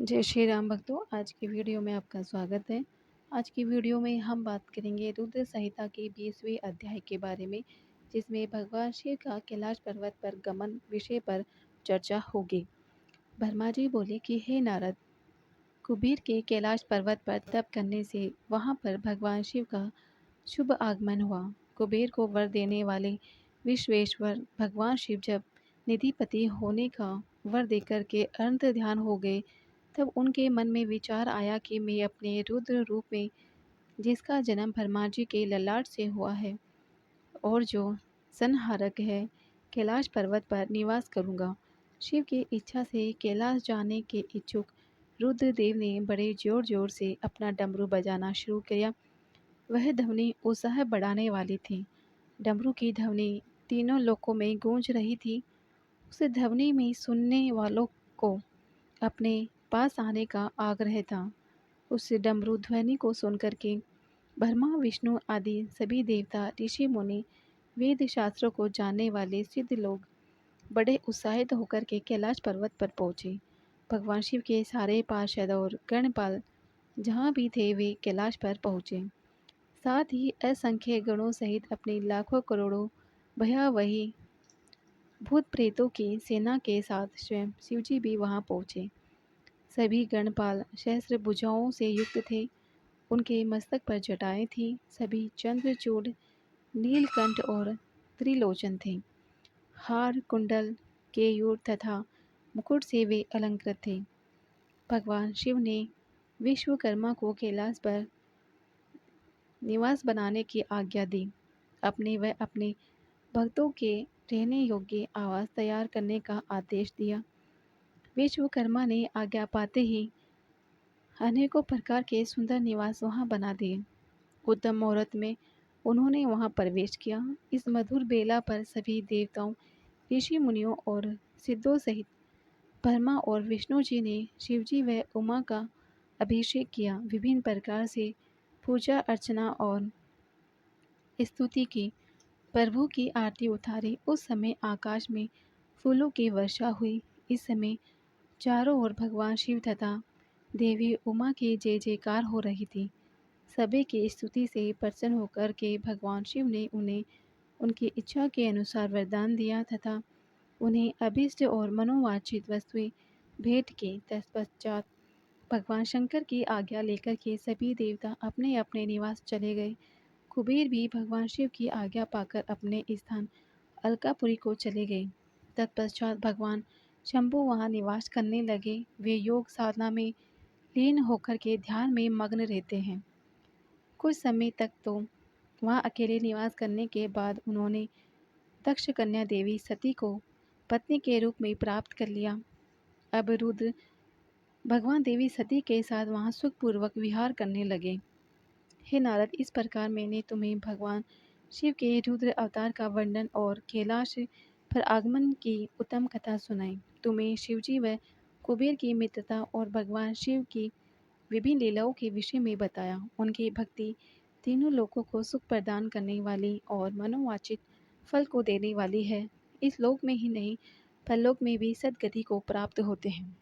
जय श्री राम भक्तों, आज की वीडियो में आपका स्वागत है। आज की वीडियो में हम बात करेंगे रुद्र संहिता के 20वें अध्याय के बारे में, जिसमें भगवान शिव का कैलाश पर्वत पर गमन विषय पर चर्चा होगी। ब्रह्मा जी बोले कि हे नारद, कुबेर के कैलाश पर्वत पर तप करने से वहां पर भगवान शिव का शुभ आगमन हुआ। कुबेर को वर देने वाले विश्वेश्वर भगवान शिव जब निधिपति होने का वर देकर के अंत ध्यान हो गए, तब उनके मन में विचार आया कि मैं अपने रुद्र रूप में, जिसका जन्म ब्रह्मा जी के ललाट से हुआ है और जो संहारक है, कैलाश पर्वत पर निवास करूंगा। शिव की इच्छा से कैलाश जाने के इच्छुक रुद्रदेव ने बड़े जोर जोर से अपना डमरू बजाना शुरू किया। वह ध्वनि उत्साह बढ़ाने वाली थी। डमरू की ध्वनि तीनों लोकों में गूंज रही थी। उस ध्वनि में सुनने वालों को अपने पास आने का आग्रह था। उस डमरू ध्वनि को सुनकर के ब्रह्मा विष्णु आदि सभी देवता ऋषि मुनि वेद शास्त्रों को जानने वाले सिद्ध लोग बड़े उत्साहित होकर के कैलाश पर्वत पर पहुंचे। भगवान शिव के सारे पार्षद और गणपाल जहाँ भी थे वे कैलाश पर पहुंचे। साथ ही असंख्य गणों सहित अपनी लाखों करोड़ों भयावही भूत प्रेतों की सेना के साथ स्वयं शिवजी भी वहां पहुंचे। सभी गणपाल सहस्त्र भुजाओं से युक्त थे। उनके मस्तक पर जटाएं थीं। सभी चंद्रचूड़, नीलकंठ और त्रिलोचन थे। हार, कुंडल, केयूर तथा मुकुट से वे अलंकृत थे। भगवान शिव ने विश्वकर्मा को कैलाश पर निवास बनाने की आज्ञा दी। अपने व अपने भक्तों के रहने योग्य आवास तैयार करने का आदेश दिया। विश्वकर्मा ने आज्ञा पाते ही अनेकों प्रकार के सुंदर निवास वहां बना दिए। उत्तम मुहूर्त में उन्होंने वहां प्रवेश किया। इस मधुर बेला पर सभी देवताओं, ऋषि मुनियों और सिद्धों सहित ब्रह्मा और विष्णु जी ने शिवजी व उमा का अभिषेक किया। विभिन्न प्रकार से पूजा अर्चना और स्तुति की। प्रभु की आरती उतारी। उस समय आकाश में फूलों की वर्षा हुई। इस समय चारों ओर भगवान शिव तथा देवी उमा की जय जयकार हो रही थी। सभी की स्तुति से प्रसन्न होकर के भगवान शिव ने उन्हें उनकी इच्छा के अनुसार वरदान दिया तथा उन्हें अभीष्ट और मनोवांछित वस्तुएं भेंट की। तत्पश्चात भगवान शंकर की आज्ञा लेकर के सभी देवता अपने अपने निवास चले गए। कुबेर भी भगवान शिव की आज्ञा पाकर अपने स्थान अलकापुरी को चले गए। तत्पश्चात भगवान शंभु वहां निवास करने लगे। वे योग साधना में लीन होकर के ध्यान में मग्न रहते हैं। कुछ समय तक तो वहां अकेले निवास करने के बाद उन्होंने दक्ष कन्या देवी सती को पत्नी के रूप में प्राप्त कर लिया। अब रुद्र भगवान देवी सती के साथ वहां सुखपूर्वक विहार करने लगे। हे नारद, इस प्रकार मैंने तुम्हें भगवान शिव के रुद्र अवतार का वर्णन और कैलाश पर आगमन की उत्तम कथा सुनाई। तुम्हें शिवजी व कुबेर की मित्रता और भगवान शिव की विभिन्न लीलाओं के विषय में बताया। उनकी भक्ति तीनों लोकों को सुख प्रदान करने वाली और मनोवांछित फल को देने वाली है। इस लोक में ही नहीं, परलोक में भी सद्गति को प्राप्त होते हैं।